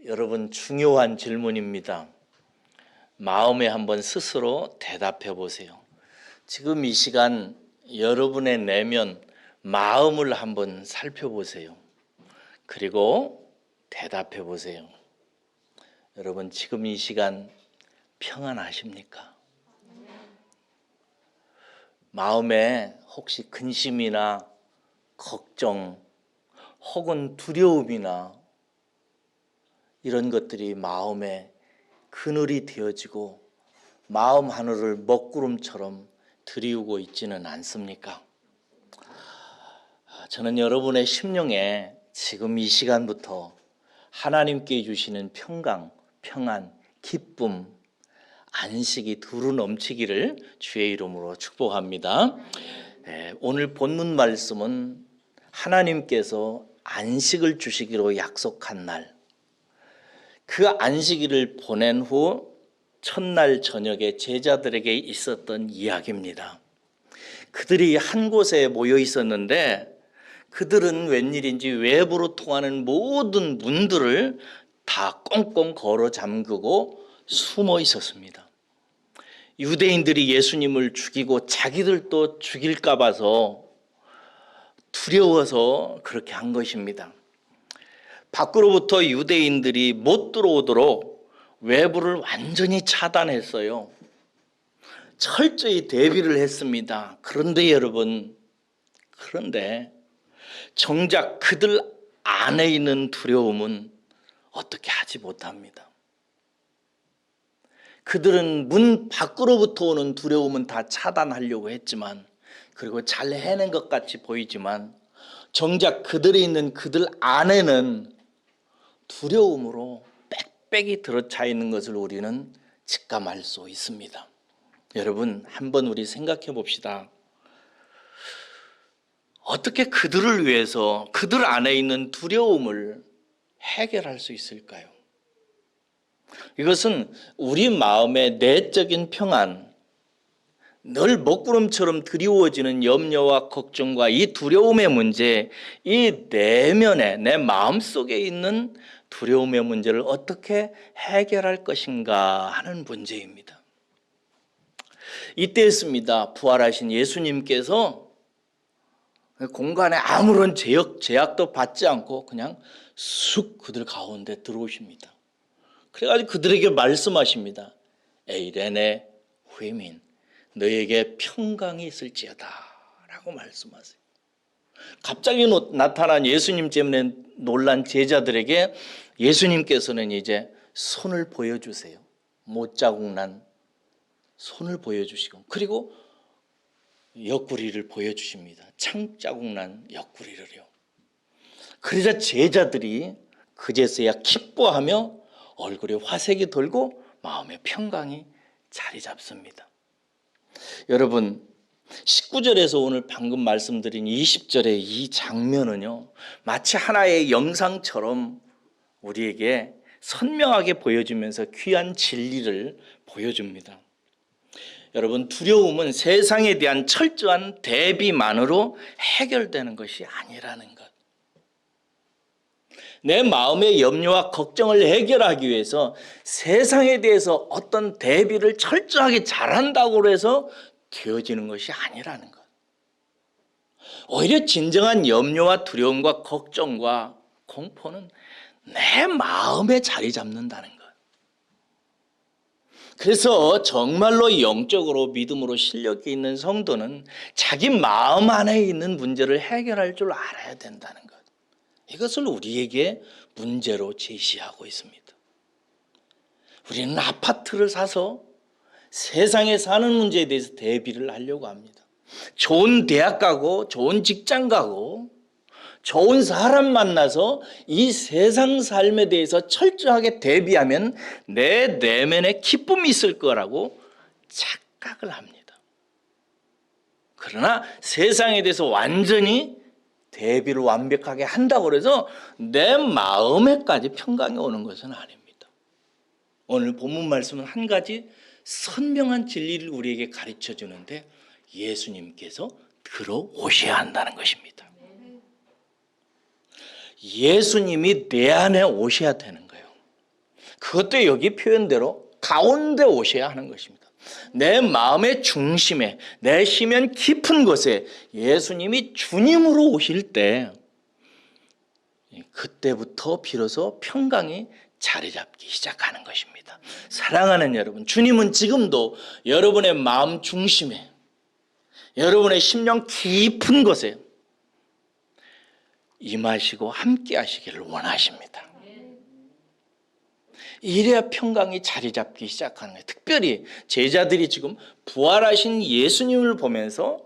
여러분, 중요한 질문입니다. 마음에 한번 스스로 대답해 보세요. 지금 이 시간 여러분의 내면 마음을 한번 살펴보세요. 그리고 대답해 보세요. 여러분, 지금 이 시간 평안하십니까? 마음에 혹시 근심이나 걱정 혹은 두려움이나 이런 것들이 마음에 그늘이 되어지고 마음 하늘을 먹구름처럼 들이우고 있지는 않습니까? 저는 여러분의 심령에 지금 이 시간부터 하나님께 주시는 평강, 평안, 기쁨, 안식이 두루 넘치기를 주의 이름으로 축복합니다. 오늘 본문 말씀은 하나님께서 안식을 주시기로 약속한 날, 그 안식일을 보낸 후 첫날 저녁에 제자들에게 있었던 이야기입니다. 그들이 한 곳에 모여 있었는데 그들은 웬일인지 외부로 통하는 모든 문들을 다 꽁꽁 걸어 잠그고 숨어 있었습니다. 유대인들이 예수님을 죽이고 자기들도 죽일까 봐서 두려워서 그렇게 한 것입니다. 밖으로부터 유대인들이 못 들어오도록 외부를 완전히 차단했어요. 철저히 대비를 했습니다. 그런데 여러분, 정작 그들 안에 있는 두려움은 어떻게 하지 못합니다. 그들은 문 밖으로부터 오는 두려움은 다 차단하려고 했지만, 그리고 잘 해낸 것 같이 보이지만 정작 그들이 있는 그들 안에는 두려움으로 빽빽이 들어차 있는 것을 우리는 직감할 수 있습니다. 여러분, 한번 우리 생각해 봅시다. 어떻게 그들을 위해서 그들 안에 있는 두려움을 해결할 수 있을까요? 이것은 우리 마음의 내적인 평안, 늘 먹구름처럼 드리워지는 염려와 걱정과 이 두려움의 문제, 이 내면에 내 마음속에 있는 두려움의 문제를 어떻게 해결할 것인가 하는 문제입니다. 이때였습니다. 부활하신 예수님께서 공간에 아무런 제약도 받지 않고 그냥 쑥 그들 가운데 들어오십니다. 그래가지고 그들에게 말씀하십니다. 에이레네 후이민, 너에게 평강이 있을지어다 라고 말씀하세요. 갑자기 나타난 예수님 때문에 놀란 제자들에게 예수님께서는 이제 손을 보여주세요. 못자국 난 손을 보여주시고, 그리고 옆구리를 보여주십니다. 창자국 난 옆구리를요. 그러자 제자들이 그제서야 기뻐하며 얼굴에 화색이 돌고 마음의 평강이 자리 잡습니다. 여러분, 19절에서 오늘 방금 말씀드린 20절의 이 장면은요, 마치 하나의 영상처럼 우리에게 선명하게 보여주면서 귀한 진리를 보여줍니다. 여러분, 두려움은 세상에 대한 철저한 대비만으로 해결되는 것이 아니라는 것. 내 마음의 염려와 걱정을 해결하기 위해서 세상에 대해서 어떤 대비를 철저하게 잘한다고 해서 되어지는 것이 아니라는 것. 오히려 진정한 염려와 두려움과 걱정과 공포는 내 마음에 자리 잡는다는 것. 그래서 정말로 영적으로 믿음으로 실력이 있는 성도는 자기 마음 안에 있는 문제를 해결할 줄 알아야 된다는 것. 이것을 우리에게 문제로 제시하고 있습니다. 우리는 아파트를 사서 세상에 사는 문제에 대해서 대비를 하려고 합니다. 좋은 대학 가고 좋은 직장 가고 좋은 사람 만나서 이 세상 삶에 대해서 철저하게 대비하면 내 내면에 기쁨이 있을 거라고 착각을 합니다. 그러나 세상에 대해서 완전히 대비를 완벽하게 한다고 해서 내 마음에까지 평강이 오는 것은 아닙니다. 오늘 본문 말씀은 한 가지 선명한 진리를 우리에게 가르쳐 주는데 예수님께서 들어오셔야 한다는 것입니다. 예수님이 내 안에 오셔야 되는 거예요. 그것도 여기 표현대로 가운데 오셔야 하는 것입니다. 내 마음의 중심에, 내 심연 깊은 곳에 예수님이 주님으로 오실 때 그때부터 비로소 평강이 자리 잡기 시작하는 것입니다. 사랑하는 여러분, 주님은 지금도 여러분의 마음 중심에, 여러분의 심령 깊은 곳에 임하시고 함께 하시기를 원하십니다. 이래야 평강이 자리 잡기 시작하는 거예요. 특별히 제자들이 지금 부활하신 예수님을 보면서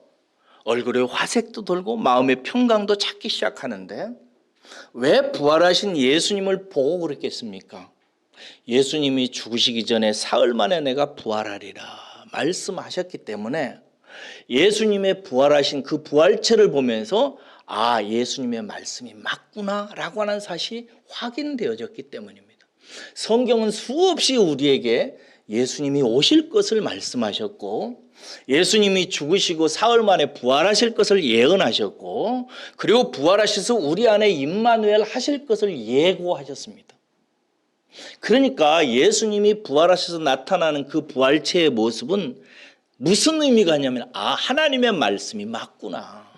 얼굴에 화색도 돌고 마음의 평강도 찾기 시작하는데 왜 부활하신 예수님을 보고 그랬겠습니까? 예수님이 죽으시기 전에 사흘 만에 내가 부활하리라 말씀하셨기 때문에 예수님의 부활하신 그 부활체를 보면서 아, 예수님의 말씀이 맞구나라고 하는 사실이 확인되어졌기 때문입니다. 성경은 수없이 우리에게 예수님이 오실 것을 말씀하셨고 예수님이 죽으시고 사흘 만에 부활하실 것을 예언하셨고 그리고 부활하셔서 우리 안에 임마누엘 하실 것을 예고하셨습니다. 그러니까 예수님이 부활하셔서 나타나는 그 부활체의 모습은 무슨 의미가 있냐면 아, 하나님의 말씀이 맞구나.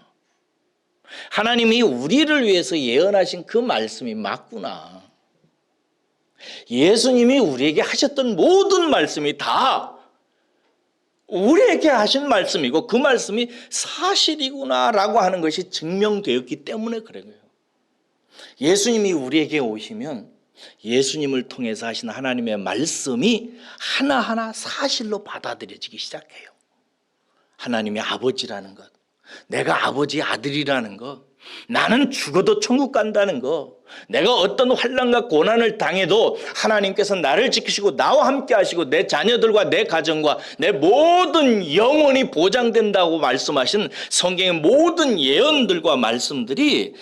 하나님이 우리를 위해서 예언하신 그 말씀이 맞구나. 예수님이 우리에게 하셨던 모든 말씀이 다 우리에게 하신 말씀이고 그 말씀이 사실이구나라고 하는 것이 증명되었기 때문에 그래요. 예수님이 우리에게 오시면 예수님을 통해서 하신 하나님의 말씀이 하나하나 사실로 받아들여지기 시작해요. 하나님이 아버지라는 것, 내가 아버지 아들이라는 것, 나는 죽어도 천국 간다는 거, 내가 어떤 환난과 고난을 당해도 하나님께서 나를 지키시고 나와 함께 하시고 내 자녀들과 내 가정과 내 모든 영혼이 보장된다고 말씀하신 성경의 모든 예언들과 말씀들이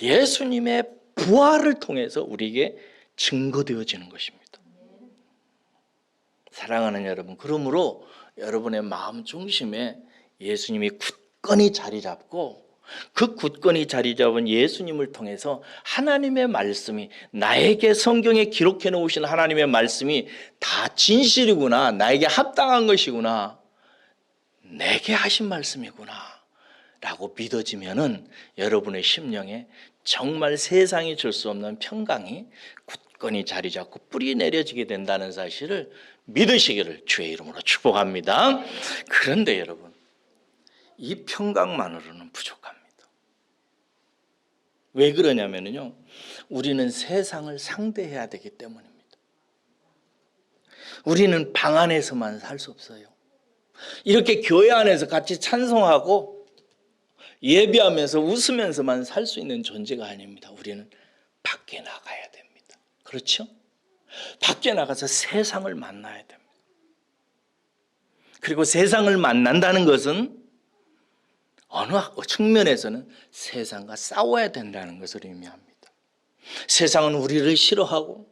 예수님의 부활을 통해서 우리에게 증거되어지는 것입니다. 사랑하는 여러분, 그러므로 여러분의 마음 중심에 예수님이 굳건히 자리 잡고 그 굳건히 자리 잡은 예수님을 통해서 하나님의 말씀이 나에게 성경에 기록해 놓으신 하나님의 말씀이 다 진실이구나, 나에게 합당한 것이구나, 내게 하신 말씀이구나 라고 믿어지면은 여러분의 심령에 정말 세상이 줄 수 없는 평강이 굳건히 자리 잡고 뿌리 내려지게 된다는 사실을 믿으시기를 주의 이름으로 축복합니다. 그런데 여러분, 이 평강만으로는 부족합니다. 왜 그러냐면요, 우리는 세상을 상대해야 되기 때문입니다. 우리는 방 안에서만 살 수 없어요. 이렇게 교회 안에서 같이 찬송하고 예배하면서 웃으면서만 살 수 있는 존재가 아닙니다. 우리는 밖에 나가야 됩니다. 그렇죠? 밖에 나가서 세상을 만나야 됩니다. 그리고 세상을 만난다는 것은 어느 측면에서는 세상과 싸워야 된다는 것을 의미합니다. 세상은 우리를 싫어하고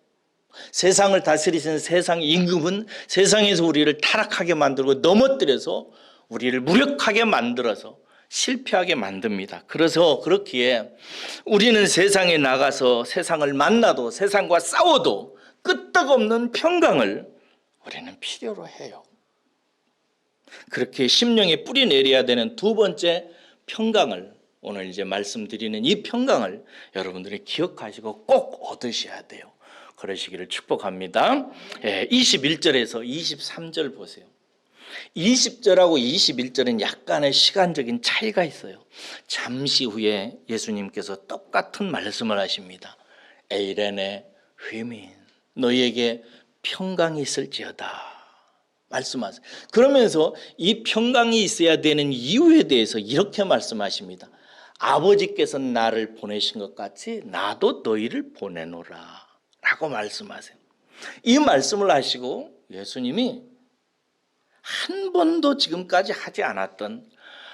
세상을 다스리신 세상 임금은 세상에서 우리를 타락하게 만들고 넘어뜨려서 우리를 무력하게 만들어서 실패하게 만듭니다. 그래서 그렇기에 우리는 세상에 나가서 세상을 만나도 세상과 싸워도 끄떡없는 평강을 우리는 필요로 해요. 그렇게 심령에 뿌리 내려야 되는 두 번째 평강을, 오늘 이제 말씀드리는 이 평강을 여러분들이 기억하시고 꼭 얻으셔야 돼요. 그러시기를 축복합니다. 21절에서 23절 보세요. 20절하고 21절은 약간의 시간적인 차이가 있어요. 잠시 후에 예수님께서 똑같은 말씀을 하십니다. 에이레네 휘민, 너희에게 평강이 있을지어다 말씀하세요. 그러면서 이 평강이 있어야 되는 이유에 대해서 이렇게 말씀하십니다. 아버지께서 나를 보내신 것 같이 나도 너희를 보내노라 라고 말씀하세요. 이 말씀을 하시고 예수님이 한 번도 지금까지 하지 않았던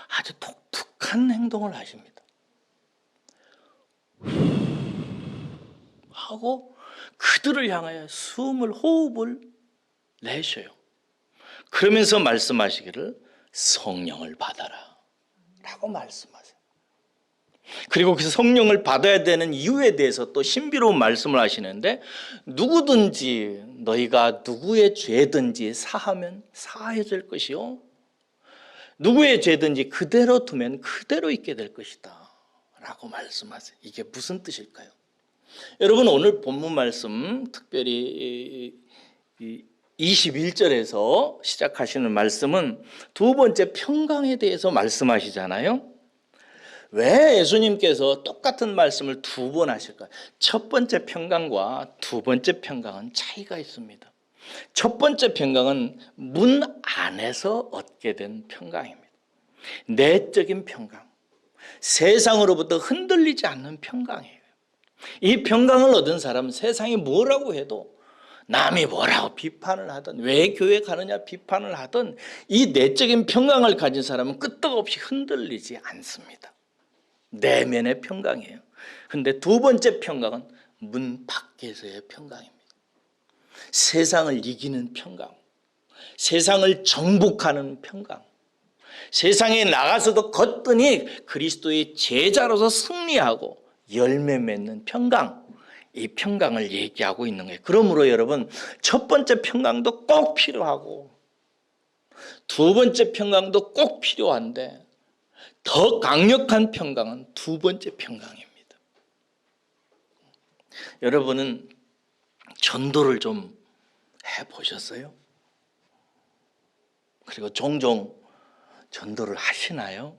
아주 독특한 행동을 하십니다. 하고 그들을 향하여 호흡을 내쉬어요. 그러면서 말씀하시기를 성령을 받아라 라고 말씀하세요. 그리고 그 성령을 받아야 되는 이유에 대해서 또 신비로운 말씀을 하시는데, 누구든지 너희가 누구의 죄든지 사하면 사해질 것이요, 누구의 죄든지 그대로 두면 그대로 있게 될 것이다 라고 말씀하세요. 이게 무슨 뜻일까요? 여러분, 오늘 본문 말씀 특별히 21절에서 시작하시는 말씀은 두 번째 평강에 대해서 말씀하시잖아요. 왜 예수님께서 똑같은 말씀을 두 번 하실까요? 첫 번째 평강과 두 번째 평강은 차이가 있습니다. 첫 번째 평강은 문 안에서 얻게 된 평강입니다. 내적인 평강, 세상으로부터 흔들리지 않는 평강이에요. 이 평강을 얻은 사람은 세상이 뭐라고 해도, 남이 뭐라고 비판을 하든 왜 교회 가느냐 비판을 하든, 이 내적인 평강을 가진 사람은 끄떡없이 흔들리지 않습니다. 내면의 평강이에요. 그런데 두 번째 평강은 문 밖에서의 평강입니다. 세상을 이기는 평강, 세상을 정복하는 평강, 세상에 나가서도 거뜬히 그리스도의 제자로서 승리하고 열매 맺는 평강, 이 평강을 얘기하고 있는 거예요. 그러므로 여러분, 첫 번째 평강도 꼭 필요하고 두 번째 평강도 꼭 필요한데, 더 강력한 평강은 두 번째 평강입니다. 여러분은 전도를 좀 해보셨어요? 그리고 종종 전도를 하시나요?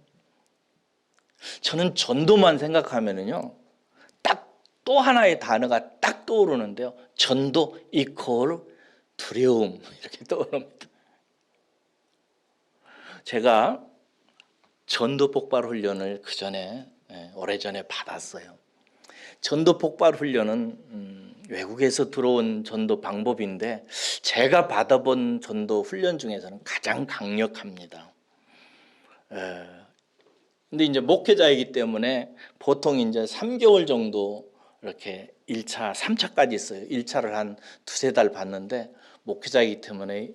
저는 전도만 생각하면은요, 딱 또 하나의 단어가 딱 떠오르는데요. 전도 이퀄 두려움, 이렇게 떠오릅니다. 제가 전도 폭발 훈련을 오래전에 받았어요. 전도 폭발 훈련은 외국에서 들어온 전도 방법인데, 제가 받아본 전도 훈련 중에서는 가장 강력합니다. 근데 이제 목회자이기 때문에 보통 이제 3개월 정도 이렇게 1차, 3차까지 있어요. 1차를 한 두세 달 받는데, 목회자이기 때문에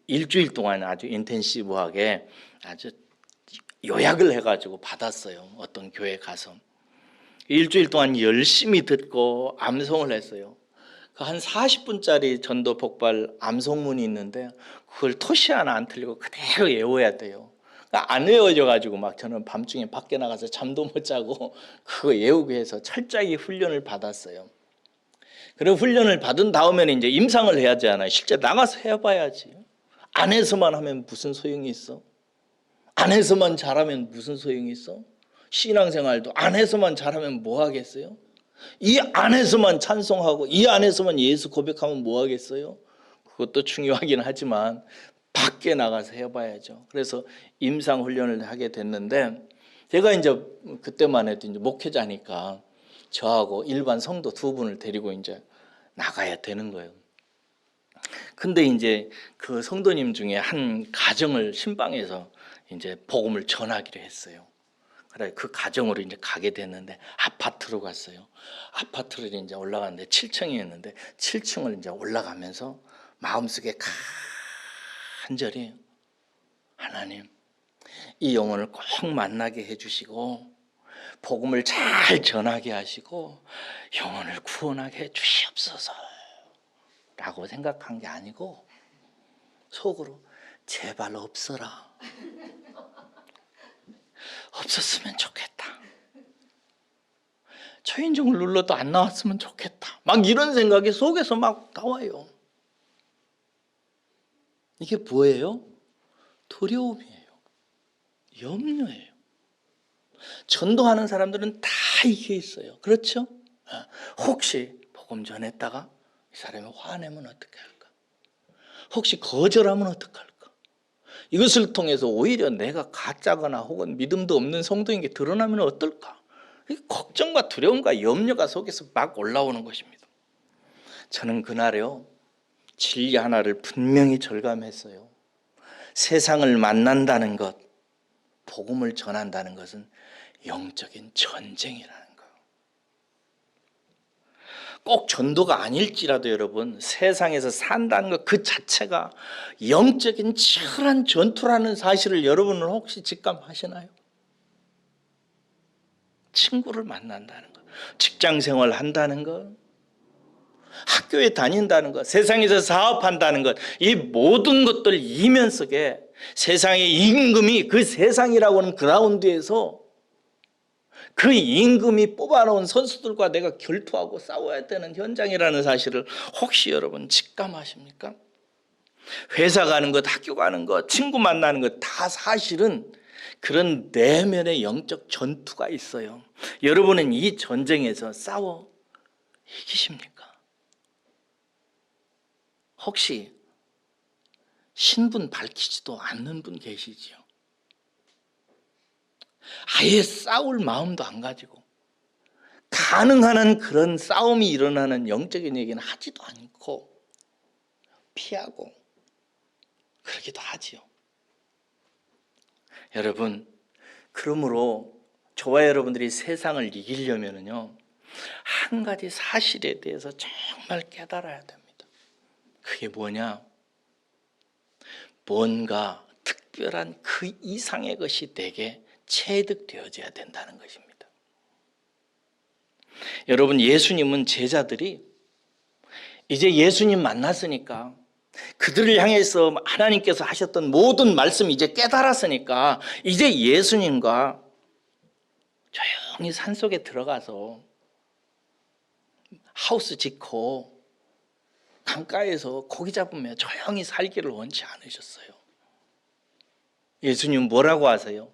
일주일 동안 아주 인텐시브하게 아주 요약을 해가지고 받았어요. 어떤 교회 가서 일주일 동안 열심히 듣고 암송을 했어요. 한 40분짜리 전도 폭발 암송문이 있는데, 그걸 토시 하나 안 틀리고 그대로 외워야 돼요. 안 외워져가지고 막 저는 밤중에 밖에 나가서 잠도 못 자고 그거 외우고 해서 철저하게 훈련을 받았어요. 그리고 훈련을 받은 다음에는 이제 임상을 해야 하잖아요. 실제 나가서 해봐야지. 안에서만 하면 무슨 소용이 있어? 안에서만 잘하면 무슨 소용이 있어? 신앙생활도 안에서만 잘하면 뭐 하겠어요? 이 안에서만 찬송하고 이 안에서만 예수 고백하면 뭐 하겠어요? 그것도 중요하긴 하지만 밖에 나가서 해봐야죠. 그래서 임상 훈련을 하게 됐는데, 제가 이제 그때만 해도 이제 목회자니까 저하고 일반 성도 두 분을 데리고 이제 나가야 되는 거예요. 근데 이제 그 성도님 중에 한 가정을 신방에서 이제 복음을 전하기로 했어요. 그래, 그 가정으로 이제 가게 됐는데, 아파트로 갔어요. 아파트를 이제 올라갔는데 7층이었는데 7층을 이제 올라가면서 마음속에 간절히, 하나님, 이 영혼을 꼭 만나게 해주시고 복음을 잘 전하게 하시고 영혼을 구원하게 해주시옵소서 라고 생각한 게 아니고, 속으로 제발 없어라, 없었으면 좋겠다, 초인종을 눌러도 안 나왔으면 좋겠다, 막 이런 생각이 속에서 막 나와요. 이게 뭐예요? 두려움이에요. 염려예요. 전도하는 사람들은 다 이게 있어요. 그렇죠? 혹시 복음 전했다가 이 사람이 화내면 어떻게 할까? 혹시 거절하면 어떻게 할까? 이것을 통해서 오히려 내가 가짜거나 혹은 믿음도 없는 성도인 게 드러나면 어떨까? 걱정과 두려움과 염려가 속에서 막 올라오는 것입니다. 저는 그날요, 진리 하나를 분명히 절감했어요. 세상을 만난다는 것, 복음을 전한다는 것은 영적인 전쟁이라는 거. 꼭 전도가 아닐지라도 여러분, 세상에서 산다는 것 그 자체가 영적인 치열한 전투라는 사실을 여러분은 혹시 직감하시나요? 친구를 만난다는 것, 직장 생활 한다는 것, 학교에 다닌다는 것, 세상에서 사업한다는 것, 이 모든 것들 이면 속에 세상의 임금이 그 세상이라고 하는 그라운드에서 그 임금이 뽑아놓은 선수들과 내가 결투하고 싸워야 되는 현장이라는 사실을 혹시 여러분 직감하십니까? 회사 가는 것, 학교 가는 것, 친구 만나는 것 다 사실은 그런 내면의 영적 전투가 있어요. 여러분은 이 전쟁에서 싸워 이기십니까? 혹시 신분 밝히지도 않는 분 계시지요? 아예 싸울 마음도 안 가지고 가능한 한 그런 싸움이 일어나는 영적인 얘기는 하지도 않고 피하고 그러기도 하지요. 여러분, 그러므로 저와 여러분들이 세상을 이기려면요, 한 가지 사실에 대해서 정말 깨달아야 됩니다. 그게 뭐냐? 뭔가 특별한 그 이상의 것이 내게 체득되어져야 된다는 것입니다. 여러분, 예수님은 제자들이 이제 예수님 만났으니까, 그들을 향해서 하나님께서 하셨던 모든 말씀 이제 깨달았으니까 이제 예수님과 조용히 산속에 들어가서 하우스 짓고 강가에서 고기 잡으며 조용히 살기를 원치 않으셨어요. 예수님 뭐라고 하세요?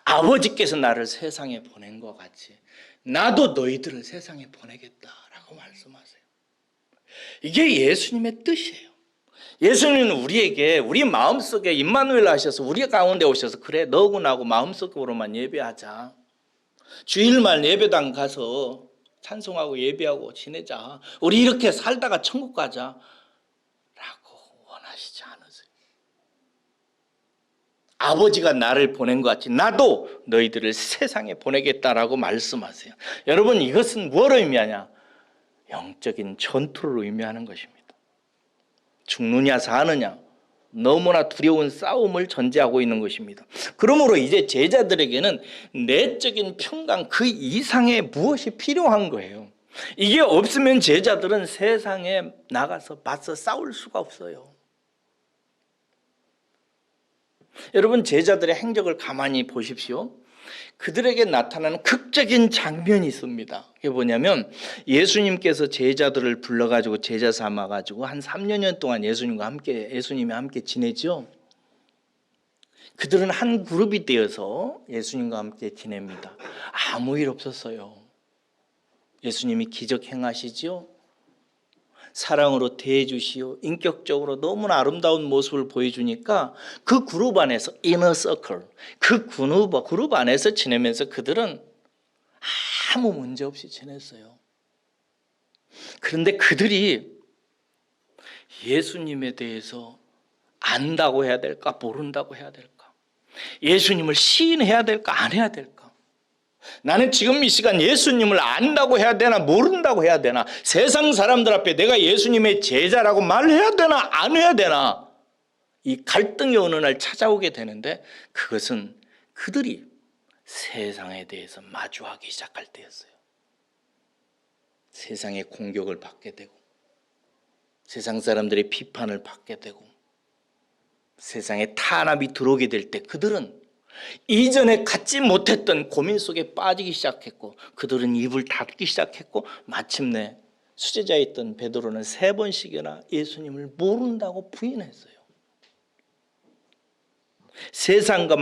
아버지께서 나를 세상에 보낸 것 같이 나도 너희들을 세상에 보내겠다라고 말씀하세요. 이게 예수님의 뜻이에요. 예수님은 우리에게 우리 마음속에 임마누엘 하셔서 우리 가운데 오셔서 그래 너하고 나하고 마음속으로만 예배하자. 주일날 예배당 가서 찬송하고 예배하고 지내자. 우리 이렇게 살다가 천국 가자. 라고 원하시지 않으세요. 아버지가 나를 보낸 것 같이 나도 너희들을 세상에 보내겠다라고 말씀하세요. 여러분, 이것은 뭘 의미하냐? 영적인 전투를 의미하는 것입니다. 죽느냐 사느냐 너무나 두려운 싸움을 전제하고 있는 것입니다. 그러므로 이제 제자들에게는 내적인 평강 그 이상의 무엇이 필요한 거예요. 이게 없으면 제자들은 세상에 나가서 맞서 싸울 수가 없어요. 여러분, 제자들의 행적을 가만히 보십시오. 그들에게 나타나는 극적인 장면이 있습니다. 그게 뭐냐면 예수님께서 제자들을 불러가지고 제자 삼아가지고 한 3년 동안 예수님이 함께 지내죠. 그들은 한 그룹이 되어서 예수님과 함께 지냅니다. 아무 일 없었어요. 예수님이 기적 행하시죠. 사랑으로 대해주시오. 인격적으로 너무나 아름다운 모습을 보여주니까 그 그룹 안에서 이너 서클, 그 그룹 안에서 지내면서 그들은 아무 문제 없이 지냈어요. 그런데 그들이 예수님에 대해서 안다고 해야 될까 모른다고 해야 될까, 예수님을 시인해야 될까 안 해야 될까, 나는 지금 이 시간 예수님을 안다고 해야 되나 모른다고 해야 되나, 세상 사람들 앞에 내가 예수님의 제자라고 말해야 되나 안 해야 되나, 이 갈등이 어느 날 찾아오게 되는데 그것은 그들이 세상에 대해서 마주하기 시작할 때였어요. 세상의 공격을 받게 되고 세상 사람들의 비판을 받게 되고 세상에 탄압이 들어오게 될 때 그들은 이전에 갖지 못했던 고민 속에 빠지기 시작했고 그들은 입을 닫기 시작했고 마침내 수제자에 있던 베드로는 3번씩이나 예수님을 모른다고 부인했어요. 세상과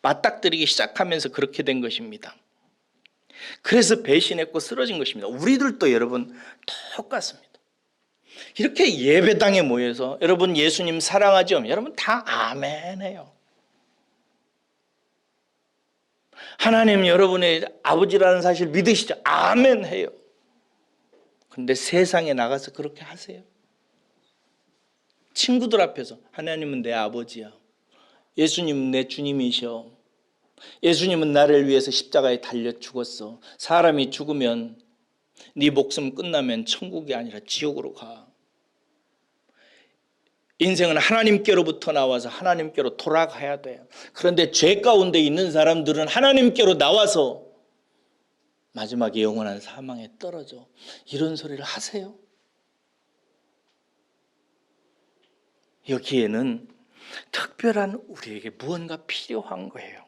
맞닥뜨리기 시작하면서 그렇게 된 것입니다. 그래서 배신했고 쓰러진 것입니다. 우리들도 여러분 똑같습니다. 이렇게 예배당에 모여서 여러분 예수님 사랑하죠? 여러분 다 아멘 해요. 하나님 여러분의 아버지라는 사실 믿으시죠? 아멘 해요. 그런데 세상에 나가서 그렇게 하세요? 친구들 앞에서 하나님은 내 아버지야, 예수님은 내 주님이셔, 예수님은 나를 위해서 십자가에 달려 죽었어, 사람이 죽으면 네 목숨 끝나면 천국이 아니라 지옥으로 가. 인생은 하나님께로부터 나와서 하나님께로 돌아가야 돼요. 그런데 죄 가운데 있는 사람들은 하나님께로 나와서 마지막에 영원한 사망에 떨어져. 이런 소리를 하세요? 여기에는 특별한 우리에게 무언가 필요한 거예요.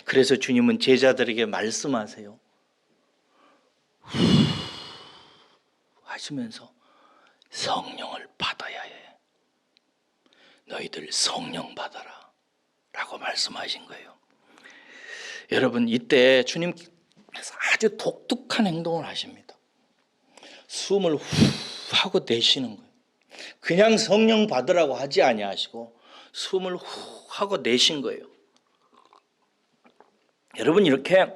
그래서 주님은 제자들에게 말씀하세요. 하시면서 성령을 받아야 해. 너희들 성령 받아라 라고 말씀하신 거예요. 여러분, 이때 주님께서 아주 독특한 행동을 하십니다. 숨을 후 하고 내쉬는 거예요. 그냥 성령 받으라고 하지 아니하시고 숨을 후 하고 내신 거예요. 여러분, 이렇게 후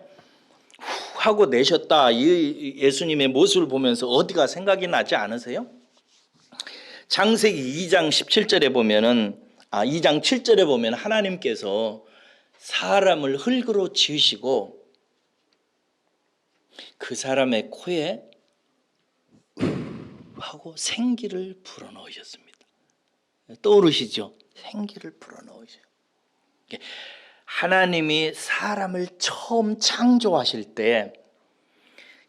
하고 내셨다, 이 예수님의 모습을 보면서 어디가 생각이 나지 않으세요? 창세기 2장 17절에 보면은 2장 7절에 보면 하나님께서 사람을 흙으로 지으시고 그 사람의 코에 하고 생기를 불어넣으셨습니다. 떠오르시죠? 생기를 불어넣으셔요. 하나님이 사람을 처음 창조하실 때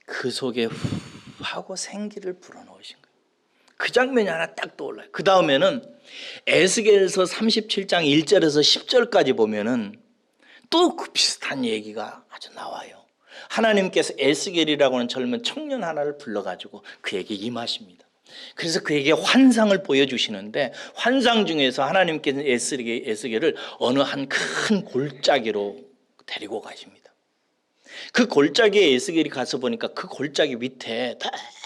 그 속에 후 하고 생기를 불어넣으신 거예요. 그 장면이 하나 딱 떠올라요. 그 다음에는 에스겔서 37장 1절에서 10절까지 보면은 또 그 비슷한 얘기가 아주 나와요. 하나님께서 에스겔이라고 하는 젊은 청년 하나를 불러가지고 그에게 임하십니다. 그래서 그에게 환상을 보여주시는데 환상 중에서 하나님께서 에스겔을 어느 한 큰 골짜기로 데리고 가십니다. 그 골짜기에 에스겔이 가서 보니까 그 골짜기 밑에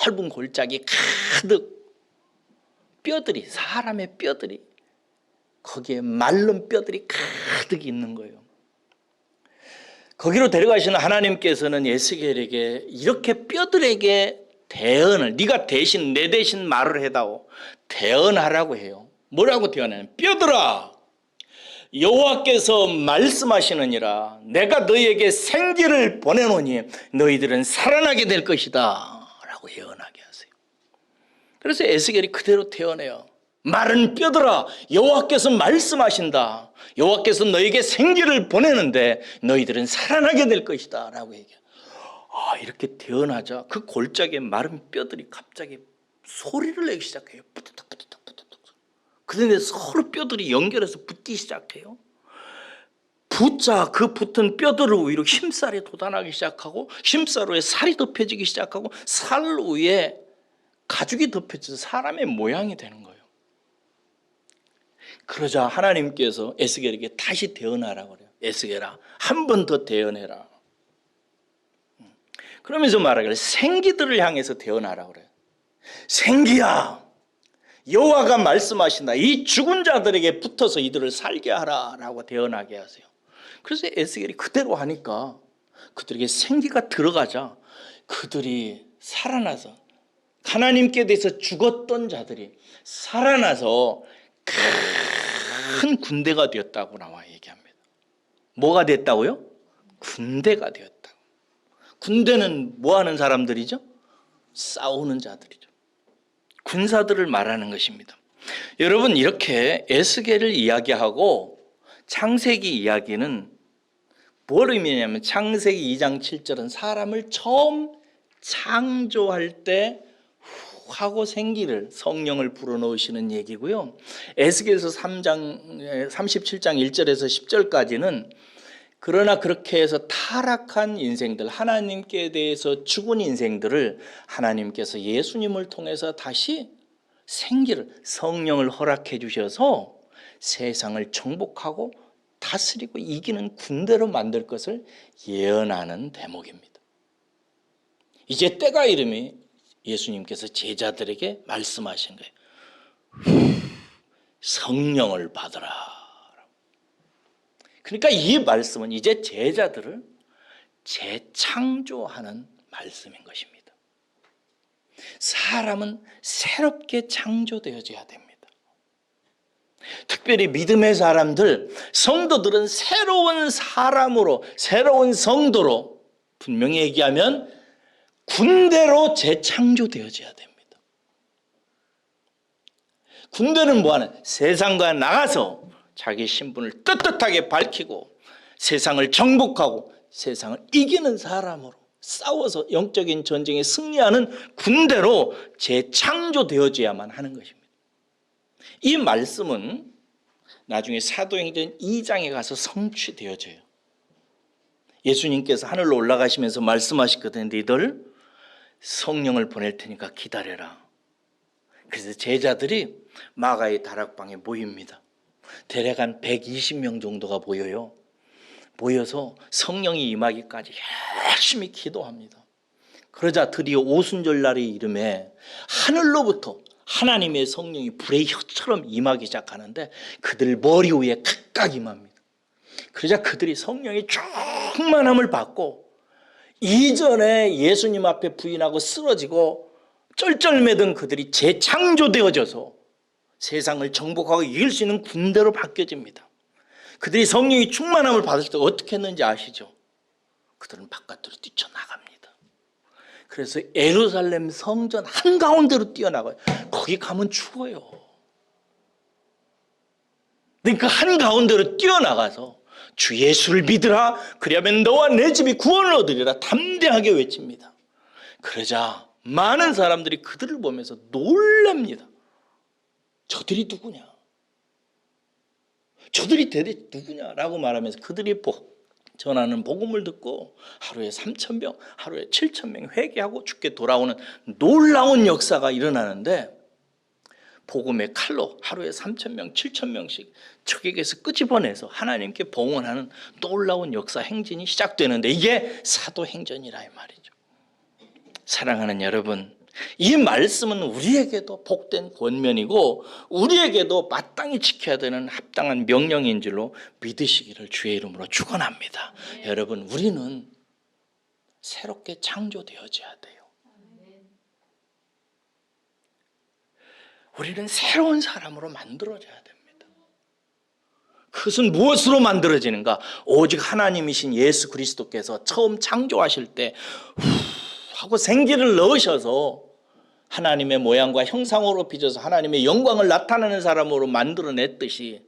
넓은 골짜기 가득 뼈들이, 사람의 뼈들이, 거기에 마른 뼈들이 가득 있는 거예요. 거기로 데려가시는 하나님께서는 에스겔에게 이렇게 뼈들에게 대언을, 네가 대신 내 대신 말을 해다오, 대언하라고 해요. 뭐라고 대언하냐면, 뼈들아, 여호와께서 말씀하시느니라, 내가 너희에게 생기를 보내노니 너희들은 살아나게 될 것이다 라고 예언하게 하세요. 그래서 에스겔이 그대로 대언해요. 마른 뼈들아, 여호와께서 말씀하신다. 여호와께서 너에게 생기를 보내는데 너희들은 살아나게 될 것이다 라고 얘기해요. 이렇게 대언하자 그 골짜기에 마른 뼈들이 갑자기 소리를 내기 시작해요. 뿌듯 뿌듯 뿌듯. 그런데 서로 뼈들이 연결해서 붙기 시작해요. 붙자 그 붙은 뼈들 위로 힘살이 돋아나기 시작하고, 힘살 위에 살이 덮여지기 시작하고, 살 위에 가죽이 덮여져서 사람의 모양이 되는 거예요. 그러자 하나님께서 에스겔에게 다시 대언하라고 그래요. 에스겔아, 한 번 더 대언해라. 그러면서 말하기를 생기들을 향해서 대언하라고 그래요. 생기야, 여호와가 말씀하신다. 이 죽은 자들에게 붙어서 이들을 살게 하라라고 대언하게 하세요. 그래서 에스겔이 그대로 하니까 그들에게 생기가 들어가자 그들이 살아나서, 하나님께 대해서 죽었던 자들이 살아나서 큰 군대가 되었다고 나와 얘기합니다. 뭐가 됐다고요? 군대가 되었다. 군대는 뭐 하는 사람들이죠? 싸우는 자들이죠. 군사들을 말하는 것입니다. 여러분, 이렇게 에스겔을 이야기하고 창세기 이야기는 뭘 의미하냐면, 창세기 2장 7절은 사람을 처음 창조할 때 하고 생기를, 성령을 불어넣으시는 얘기고요. 에스겔서 37장 1절에서 10절까지는 그러나 그렇게 해서 타락한 인생들, 하나님께 대해서 죽은 인생들을 하나님께서 예수님을 통해서 다시 생기를, 성령을 허락해 주셔서 세상을 정복하고 다스리고 이기는 군대로 만들 것을 예언하는 대목입니다. 이제 때가 이름이 예수님께서 제자들에게 말씀하신 거예요. 성령을 받으라. 그러니까 이 말씀은 이제 제자들을 재창조하는 말씀인 것입니다. 사람은 새롭게 창조되어져야 됩니다. 특별히 믿음의 사람들, 성도들은 새로운 사람으로, 새로운 성도로, 분명히 얘기하면 군대로 재창조되어져야 됩니다. 군대는 뭐하는? 세상과 나가서 자기 신분을 떳떳하게 밝히고 세상을 정복하고 세상을 이기는 사람으로 싸워서 영적인 전쟁에 승리하는 군대로 재창조되어져야만 하는 것입니다. 이 말씀은 나중에 사도행전 2장에 가서 성취되어져요. 예수님께서 하늘로 올라가시면서 말씀하셨거든요. 너희들 성령을 보낼 테니까 기다려라. 그래서 제자들이 마가의 다락방에 모입니다. 대략 한 120명 정도가 모여요. 모여서 성령이 임하기까지 열심히 기도합니다. 그러자 드디어 오순절날의 이름에 하늘로부터 하나님의 성령이 불의 혀처럼 임하기 시작하는데 그들 머리 위에 각각 임합니다. 그러자 그들이 성령의 충만함을 받고 이전에 예수님 앞에 부인하고 쓰러지고 쩔쩔매던 그들이 재창조되어져서 세상을 정복하고 이길 수 있는 군대로 바뀌어집니다. 그들이 성령의 충만함을 받았을 때 어떻게 했는지 아시죠? 그들은 바깥으로 뛰쳐나갑니다. 그래서 예루살렘 성전 한가운데로 뛰어나가요. 거기 가면 죽어요. 그러니까 한가운데로 뛰어나가서 주 예수를 믿으라. 그리하면 너와 내 집이 구원을 얻으리라. 담대하게 외칩니다. 그러자 많은 사람들이 그들을 보면서 놀랍니다. 저들이 누구냐? 저들이 대체 누구냐라고 말하면서 그들이 전하는 복음을 듣고 하루에 3,000명, 하루에 7,000명 회개하고 죽게 돌아오는 놀라운 역사가 일어나는데 복음의 칼로 하루에 3,000명, 7,000명씩 적에게서 끄집어내서 하나님께 봉헌하는 놀라운 역사 행진이 시작되는데 이게 사도행전이라 이 말이죠. 사랑하는 여러분, 이 말씀은 우리에게도 복된 권면이고 우리에게도 마땅히 지켜야 되는 합당한 명령인 줄로 믿으시기를 주의 이름으로 축원합니다. 여러분, 우리는 새롭게 창조되어져야 돼요. 우리는 새로운 사람으로 만들어져야 됩니다. 그것은 무엇으로 만들어지는가? 오직 하나님이신 예수 그리스도께서 처음 창조하실 때 하고 생기를 넣으셔서 하나님의 모양과 형상으로 빚어서 하나님의 영광을 나타내는 사람으로 만들어냈듯이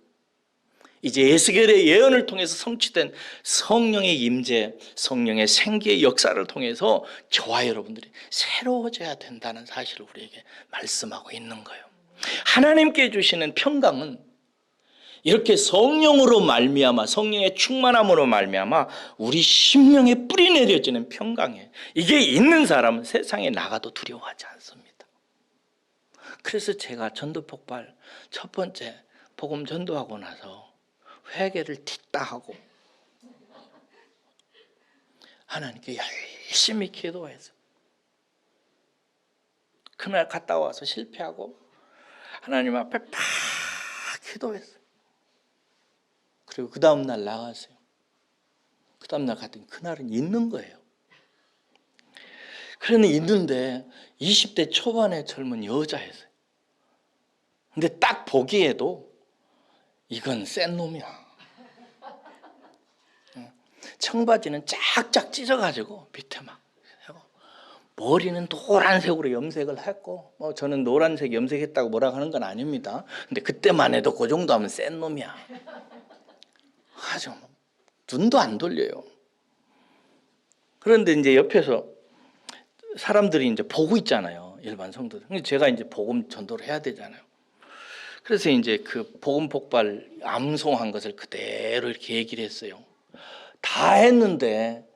이제 에스겔의 예언을 통해서 성취된 성령의 임재, 성령의 생기의 역사를 통해서 저와 여러분들이 새로워져야 된다는 사실을 우리에게 말씀하고 있는 거예요. 하나님께 주시는 평강은 이렇게 성령으로 말미암아 성령의 충만함으로 말미암아 우리 심령에 뿌리 내려지는 평강이에요. 이게 있는 사람은 세상에 나가도 두려워하지 않습니다. 그래서 제가 전도폭발 첫 번째 복음 전도하고 나서 회개를 딛다 하고 하나님께 열심히 기도해서 그날 갔다 와서 실패하고 하나님 앞에 막 기도했어요. 그리고 그 다음날 나갔어요. 그 다음날 갔더니 그날은 있는 거예요. 그러니 있는데 20대 초반의 젊은 여자였어요. 근데 딱 보기에도 이건 센 놈이야. 청바지는 쫙쫙 찢어가지고 밑에 막 머리는 노란색으로 염색을 했고 저는 노란색 염색했다고 뭐라고 하는 건 아닙니다. 근데 그때만 해도 그 정도 하면 센 놈이야. 아주 눈도 안 돌려요. 그런데 이제 옆에서 사람들이 이제 보고 있잖아요. 일반 성도들. 제가 이제 복음 전도를 해야 되잖아요. 그래서 이제 그 복음 폭발 암송한 것을 그대로 이렇게 얘기를 했어요. 다 했는데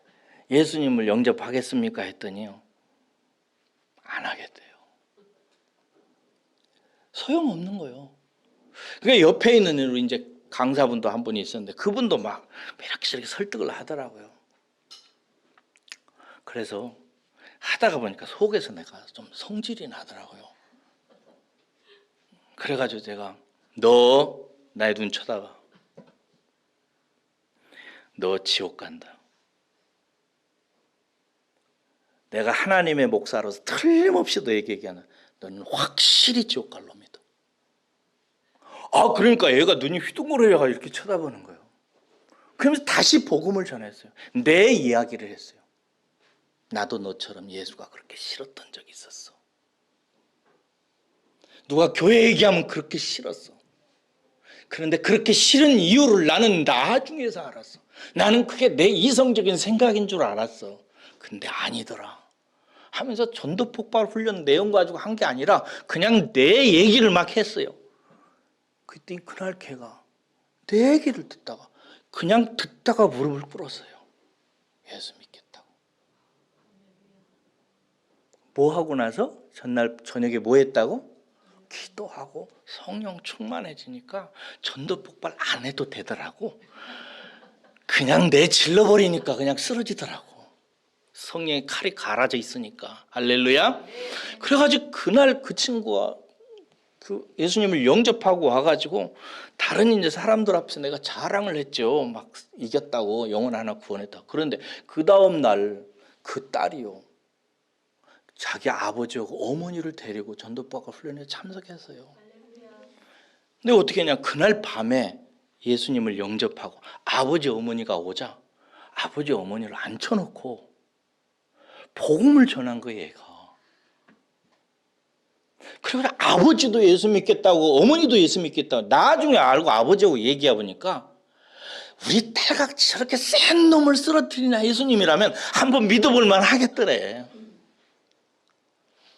예수님을 영접하겠습니까? 했더니요. 안 하겠대요. 소용없는 거예요. 그러니까 옆에 있는 이제 강사분도 한 분이 있었는데 그분도 막 이렇게 설득을 하더라고요. 그래서 하다가 보니까 속에서 내가 좀 성질이 나더라고요. 그래가지고 제가 너 나의 눈 쳐다봐. 너 지옥 간다. 내가 하나님의 목사로서 틀림없이 너에게 얘기하는 너는 확실히 지옥 갈 놈이다. 그러니까 얘가 눈이 휘둥그레가 이렇게 쳐다보는 거예요. 그러면서 다시 복음을 전했어요. 내 이야기를 했어요. 나도 너처럼 예수가 그렇게 싫었던 적이 있었어. 누가 교회 얘기하면 그렇게 싫었어. 그런데 그렇게 싫은 이유를 나는 나중에서 알았어. 나는 그게 내 이성적인 생각인 줄 알았어. 근데 아니더라 하면서 전도폭발 훈련 내용 가지고 한 게 아니라 그냥 내 얘기를 막 했어요. 그랬더니 그날 걔가 내 얘기를 듣다가 그냥 듣다가 무릎을 꿇었어요. 예수 믿겠다고. 뭐 하고 나서 전날 저녁에 뭐 했다고? 기도하고 성령 충만해지니까 전도 폭발 안 해도 되더라고. 그냥 내 질러버리니까 그냥 쓰러지더라고. 성령의 칼이 갈아져 있으니까. 할렐루야. 그래가지고 그날 그 친구가 그 예수님을 영접하고 와가지고 다른 이제 사람들 앞에서 내가 자랑을 했죠. 막 이겼다고, 영혼 하나 구원했다. 그런데 그 다음 날 그 딸이요, 자기 아버지하고 어머니를 데리고 전도폭발 훈련에 참석했어요. 근데 어떻게 했냐, 그날 밤에 예수님을 영접하고 아버지 어머니가 오자 아버지 어머니를 앉혀놓고 복음을 전한 거예요, 얘가. 그리고 아버지도 예수 믿겠다고 어머니도 예수 믿겠다고 나중에 알고 아버지하고 얘기해 보니까 우리 딸가 저렇게 센 놈을 쓰러뜨리나 예수님이라면 한번 믿어볼 만 하겠더래.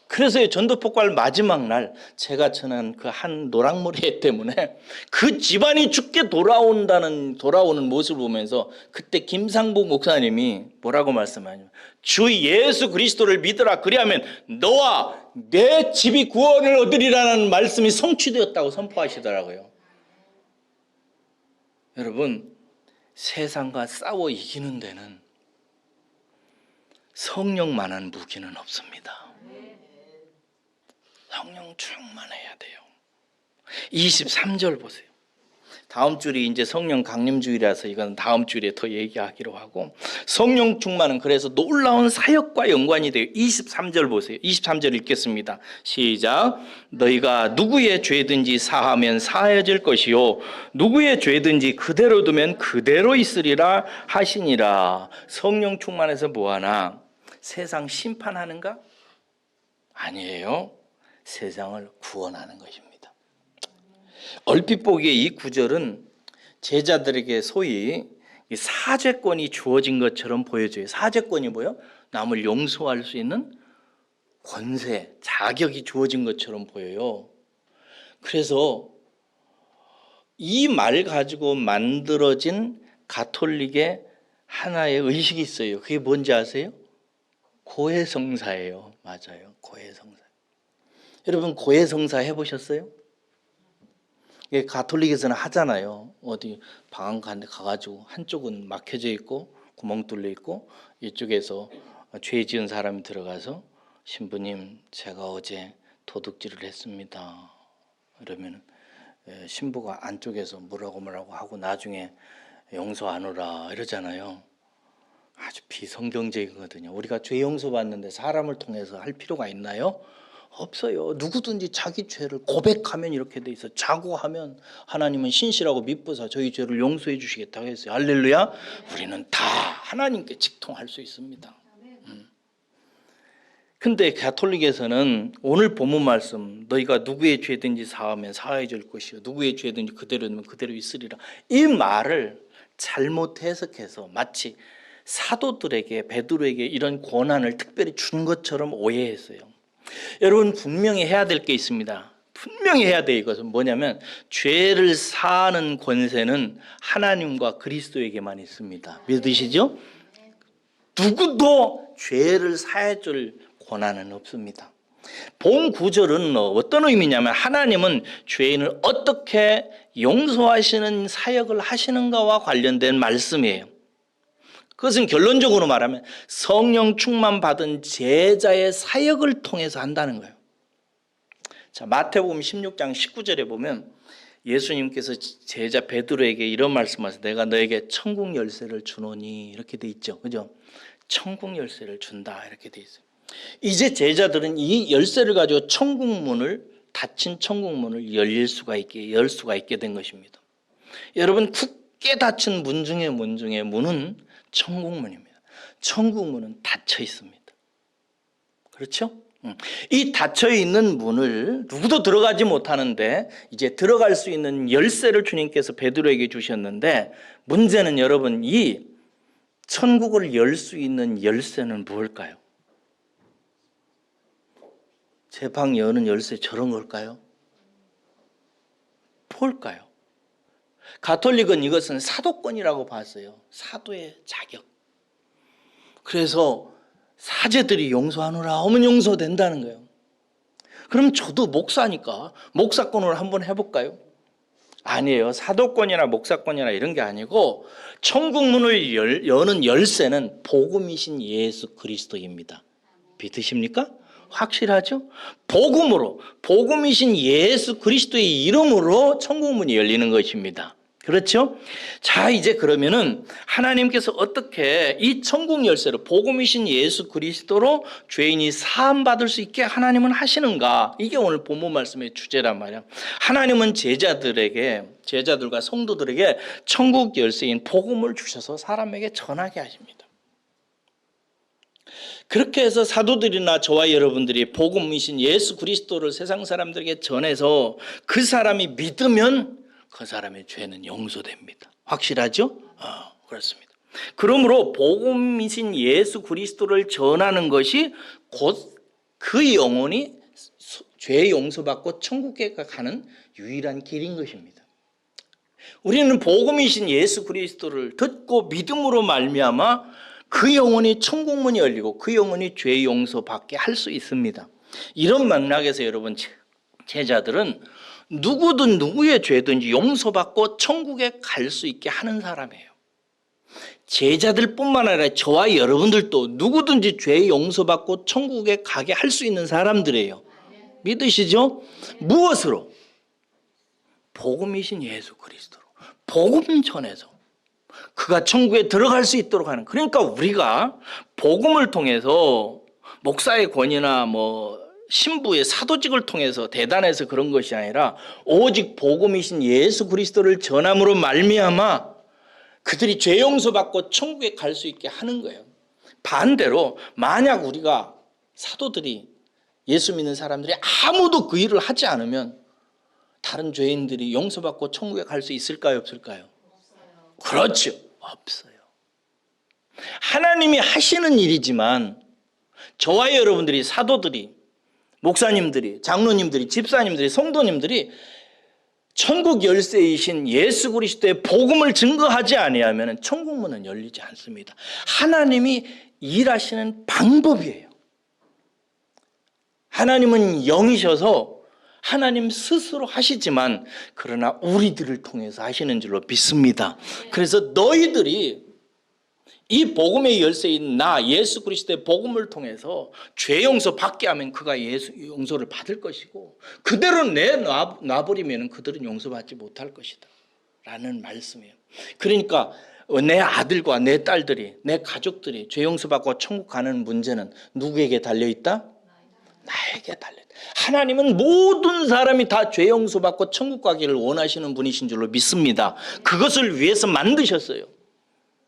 그래서 전도폭발 마지막 날 제가 전한 그 한 노랑머리 때문에 그 집안이 죽게 돌아오는 모습을 보면서 그때 김상복 목사님이 뭐라고 말씀하냐면 주 예수 그리스도를 믿으라 그리하면 너와 내 집이 구원을 얻으리라는 말씀이 성취되었다고 선포하시더라고요. 여러분, 세상과 싸워 이기는 데는 성령만한 무기는 없습니다. 성령 충만해야 돼요. 23절 보세요. 다음 주일이 이제 성령 강림주일이라서 이건 다음 주일에 더 얘기하기로 하고, 성령 충만은 그래서 놀라운 사역과 연관이 돼요. 23절 보세요. 23절 읽겠습니다. 시작. 너희가 누구의 죄든지 사하면 사해질 것이요 누구의 죄든지 그대로 두면 그대로 있으리라 하시니라. 성령 충만해서 뭐하나? 세상 심판하는가? 아니에요. 세상을 구원하는 것입니다. 얼핏 보기에 이 구절은 제자들에게 소위 사죄권이 주어진 것처럼 보여져요. 사죄권이 뭐예요? 남을 용서할 수 있는 권세, 자격이 주어진 것처럼 보여요. 그래서 이 말 가지고 만들어진 가톨릭의 하나의 의식이 있어요. 그게 뭔지 아세요? 고해성사예요. 맞아요. 고해성사. 여러분 고해성사 해보셨어요? 가톨릭에서는 하잖아요. 어디 방황 가가지고 한쪽은 막혀져 있고 구멍 뚫려 있고 이쪽에서 죄 지은 사람이 들어가서 신부님 제가 어제 도둑질을 했습니다. 그러면 신부가 안쪽에서 뭐라고 하고 나중에 용서 안 오라 이러잖아요. 아주 비성경적이거든요. 우리가 죄 용서 받는데 사람을 통해서 할 필요가 있나요? 없어요. 누구든지 자기 죄를 고백하면 이렇게 돼 있어. 자고하면 하나님은 신실하고 미쁘사 저희 죄를 용서해 주시겠다고 했어요. 할렐루야. 우리는 다 하나님께 직통할 수 있습니다. 근데 가톨릭에서는 오늘 본문 말씀 너희가 누구의 죄든지 사하면 사해질 것이요 누구의 죄든지 그대로 두면 그대로 있으리라, 이 말을 잘못 해석해서 마치 사도들에게 베드로에게 이런 권한을 특별히 준 것처럼 오해했어요. 여러분 분명히 해야 될 게 있습니다. 분명히 해야 돼. 이것은 뭐냐면 죄를 사하는 권세는 하나님과 그리스도에게만 있습니다. 믿으시죠? 누구도 죄를 사해줄 권한은 없습니다. 본 구절은 어떤 의미냐면 하나님은 죄인을 어떻게 용서하시는 사역을 하시는가와 관련된 말씀이에요. 그것은 결론적으로 말하면 성령 충만 받은 제자의 사역을 통해서 한다는 거예요. 자, 마태복음 16장 19절에 보면 예수님께서 제자 베드로에게 이런 말씀하세요. 내가 너에게 천국 열쇠를 주노니 이렇게 돼 있죠. 그죠? 천국 열쇠를 준다 이렇게 돼 있어요. 이제 제자들은 이 열쇠를 가지고 닫힌 천국 문을 열 수가 있게 된 것입니다. 여러분 굳게 닫힌 문 중의 문은 천국문입니다. 천국문은 닫혀 있습니다. 그렇죠? 이 닫혀 있는 문을 누구도 들어가지 못하는데 이제 들어갈 수 있는 열쇠를 주님께서 베드로에게 주셨는데, 문제는 여러분, 이 천국을 열 수 있는 열쇠는 무엇일까요? 제 방 여는 열쇠 저런 걸까요? 뭘까요? 가톨릭은 이것은 사도권이라고 봤어요. 사도의 자격. 그래서 사제들이 용서하노라 하면 용서된다는 거예요. 그럼 저도 목사니까 목사권을 한번 해볼까요? 아니에요. 사도권이나 목사권이나 이런 게 아니고 천국 문을 여는 열쇠는 복음이신 예수 그리스도입니다. 믿으십니까? 확실하죠? 복음으로, 복음이신 예수 그리스도의 이름으로 천국 문이 열리는 것입니다. 그렇죠? 자, 이제 그러면은 하나님께서 어떻게 이 천국 열쇠로 복음이신 예수 그리스도로 죄인이 사함받을 수 있게 하나님은 하시는가? 이게 오늘 본문 말씀의 주제란 말이야. 하나님은 제자들과 성도들에게 천국 열쇠인 복음을 주셔서 사람에게 전하게 하십니다. 그렇게 해서 사도들이나 저와 여러분들이 복음이신 예수 그리스도를 세상 사람들에게 전해서 그 사람이 믿으면 그 사람의 죄는 용서됩니다. 확실하죠? 그렇습니다. 그러므로 복음이신 예수 그리스도를 전하는 것이 곧 그 영혼이 죄 용서받고 천국에 가는 유일한 길인 것입니다. 우리는 복음이신 예수 그리스도를 듣고 믿음으로 말미암아 그 영혼이 천국문이 열리고 그 영혼이 죄 용서받게 할 수 있습니다. 이런 맥락에서 여러분, 제자들은 누구든 누구의 죄든지 용서받고 천국에 갈 수 있게 하는 사람이에요. 제자들뿐만 아니라 저와 여러분들도 누구든지 죄 용서받고 천국에 가게 할 수 있는 사람들이에요. 믿으시죠? 무엇으로? 복음이신 예수 그리스도로, 복음 전해서 그가 천국에 들어갈 수 있도록 하는. 그러니까 우리가 복음을 통해서 목사의 권위나 신부의 사도직을 통해서 대단해서 그런 것이 아니라 오직 복음이신 예수 그리스도를 전함으로 말미암아 그들이 죄 용서받고 천국에 갈 수 있게 하는 거예요. 반대로 만약 우리가 사도들이, 예수 믿는 사람들이 아무도 그 일을 하지 않으면 다른 죄인들이 용서받고 천국에 갈 수 있을까요, 없을까요? 없어요. 그렇죠. 없어요. 하나님이 하시는 일이지만 저와 여러분들이, 사도들이, 목사님들이, 장로님들이, 집사님들이, 성도님들이 천국 열쇠이신 예수 그리스도의 복음을 증거하지 아니하면 천국 문은 열리지 않습니다. 하나님이 일하시는 방법이에요. 하나님은 영이셔서 하나님 스스로 하시지만 그러나 우리들을 통해서 하시는 줄로 믿습니다. 그래서 너희들이 이 복음의 열쇠인 나 예수 그리스도의 복음을 통해서 죄 용서 받게 하면 그가 예수 용서를 받을 것이고 그대로 놔버리면 그들은 용서받지 못할 것이다 라는 말씀이에요. 그러니까 내 아들과 내 딸들이, 내 가족들이 죄 용서받고 천국 가는 문제는 누구에게 달려있다? 나에게 달려있다. 하나님은 모든 사람이 다 죄 용서받고 천국 가기를 원하시는 분이신 줄로 믿습니다. 그것을 위해서 만드셨어요.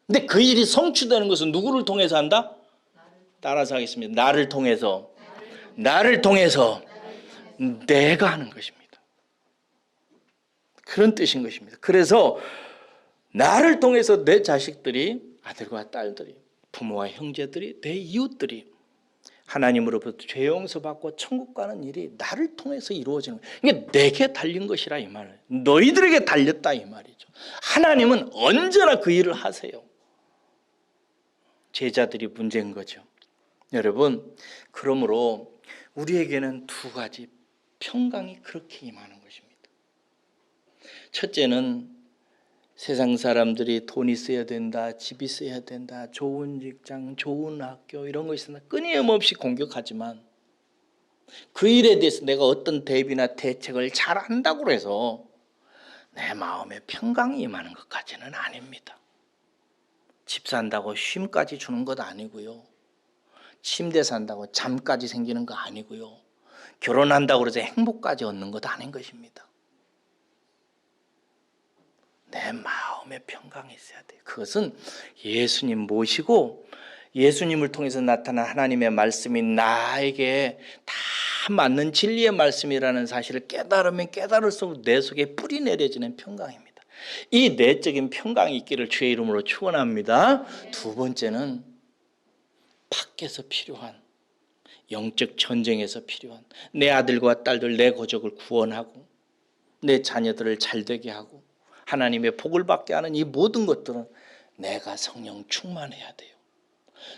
근데 그 일이 성취되는 것은 누구를 통해서 한다? 따라서 하겠습니다. 나를 통해서 내가 하는 것입니다. 그런 뜻인 것입니다. 그래서 나를 통해서 내 자식들이, 아들과 딸들이, 부모와 형제들이, 내 이웃들이 하나님으로부터 죄 용서받고 천국 가는 일이 나를 통해서 이루어지는 거예요. 이게 내게 달린 것이라 이 말이에요. 너희들에게 달렸다 이 말이죠. 하나님은 언제나 그 일을 하세요. 제자들이 문제인 거죠. 여러분, 그러므로 우리에게는 두 가지 평강이 그렇게 임하는 것입니다. 첫째는 세상 사람들이 돈 있어야 된다, 집 있어야 된다, 좋은 직장, 좋은 학교 이런 거 있으나 끊임없이 공격하지만 그 일에 대해서 내가 어떤 대비나 대책을 잘 한다고 해서 내 마음에 평강이 임하는 것까지는 아닙니다. 집 산다고 쉼까지 주는 것 아니고요. 침대 산다고 잠까지 생기는 거 아니고요. 결혼한다고 해서 행복까지 얻는 것 아닌 것입니다. 내 마음에 평강이 있어야 돼요. 그것은 예수님 모시고 예수님을 통해서 나타난 하나님의 말씀이 나에게 다 맞는 진리의 말씀이라는 사실을 깨달으면 깨달을수록 내 속에 뿌리 내려지는 평강입니다. 이 내적인 평강이 있기를 주의 이름으로 축원합니다. 두 번째는 밖에서 필요한 영적 전쟁에서 필요한 내 아들과 딸들, 내 가족을 구원하고 내 자녀들을 잘되게 하고 하나님의 복을 받게 하는 이 모든 것들은 내가 성령 충만해야 돼요.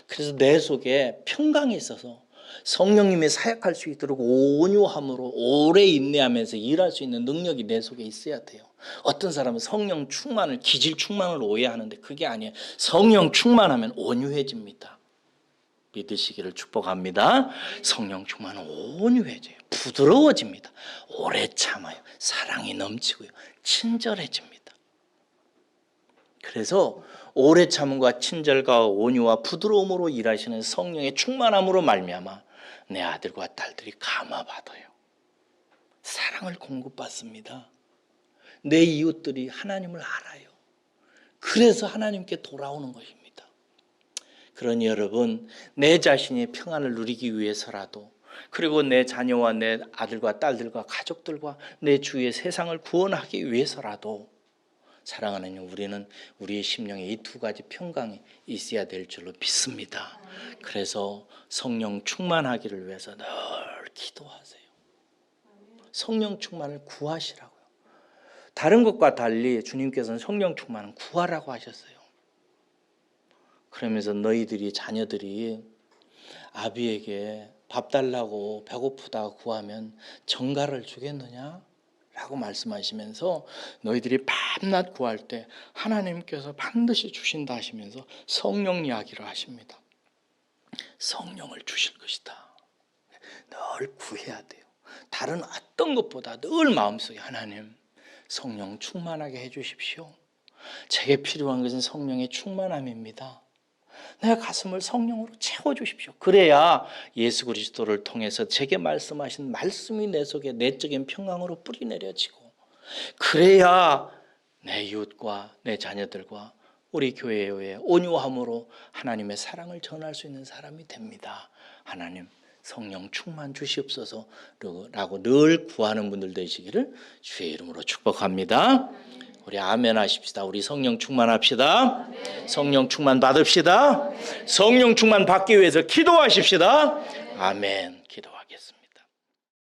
그래서 내 속에 평강이 있어서 성령님이 사역할 수 있도록 온유함으로 오래 인내하면서 일할 수 있는 능력이 내 속에 있어야 돼요. 어떤 사람은 성령 충만을 기질 충만을 오해하는데 그게 아니에요. 성령 충만하면 온유해집니다. 믿으시기를 축복합니다. 성령 충만은 온유해져요. 부드러워집니다. 오래 참아요. 사랑이 넘치고요. 친절해집니다. 그래서 오래 참음과 친절과 온유와 부드러움으로 일하시는 성령의 충만함으로 말미암아 내 아들과 딸들이 감화받아요. 사랑을 공급받습니다. 내 이웃들이 하나님을 알아요. 그래서 하나님께 돌아오는 것입니다. 그러니 여러분, 내 자신이 평안을 누리기 위해서라도, 그리고 내 자녀와 내 아들과 딸들과 가족들과 내 주위의 세상을 구원하기 위해서라도 사랑하는 우리는 우리의 심령에 이 두 가지 평강이 있어야 될 줄로 믿습니다. 그래서 성령 충만하기를 위해서 늘 기도하세요. 성령 충만을 구하시라고요. 다른 것과 달리 주님께서는 성령 충만은 구하라고 하셨어요. 그러면서 너희들이 자녀들이 아비에게 밥 달라고 배고프다 구하면 정갈을 주겠느냐? 라고 말씀하시면서 너희들이 밤낮 구할 때 하나님께서 반드시 주신다 하시면서 성령 이야기를 하십니다. 성령을 주실 것이다. 늘 구해야 돼요. 다른 어떤 것보다 늘 마음속에 하나님 성령 충만하게 해주십시오. 제게 필요한 것은 성령의 충만함입니다. 내 가슴을 성령으로 채워주십시오. 그래야 예수 그리스도를 통해서 제게 말씀하신 말씀이 내 속에 내적인 평강으로 뿌리 내려지고, 그래야 내 이웃과 내 자녀들과 우리 교회의 온유함으로 하나님의 사랑을 전할 수 있는 사람이 됩니다. 하나님 성령 충만 주시옵소서 라고 늘 구하는 분들 되시기를 주의 이름으로 축복합니다. 우리 아멘 하십시다. 우리 성령 충만합시다. 성령 충만 받읍시다. 성령 충만 받기 위해서 기도하십시다. 아멘.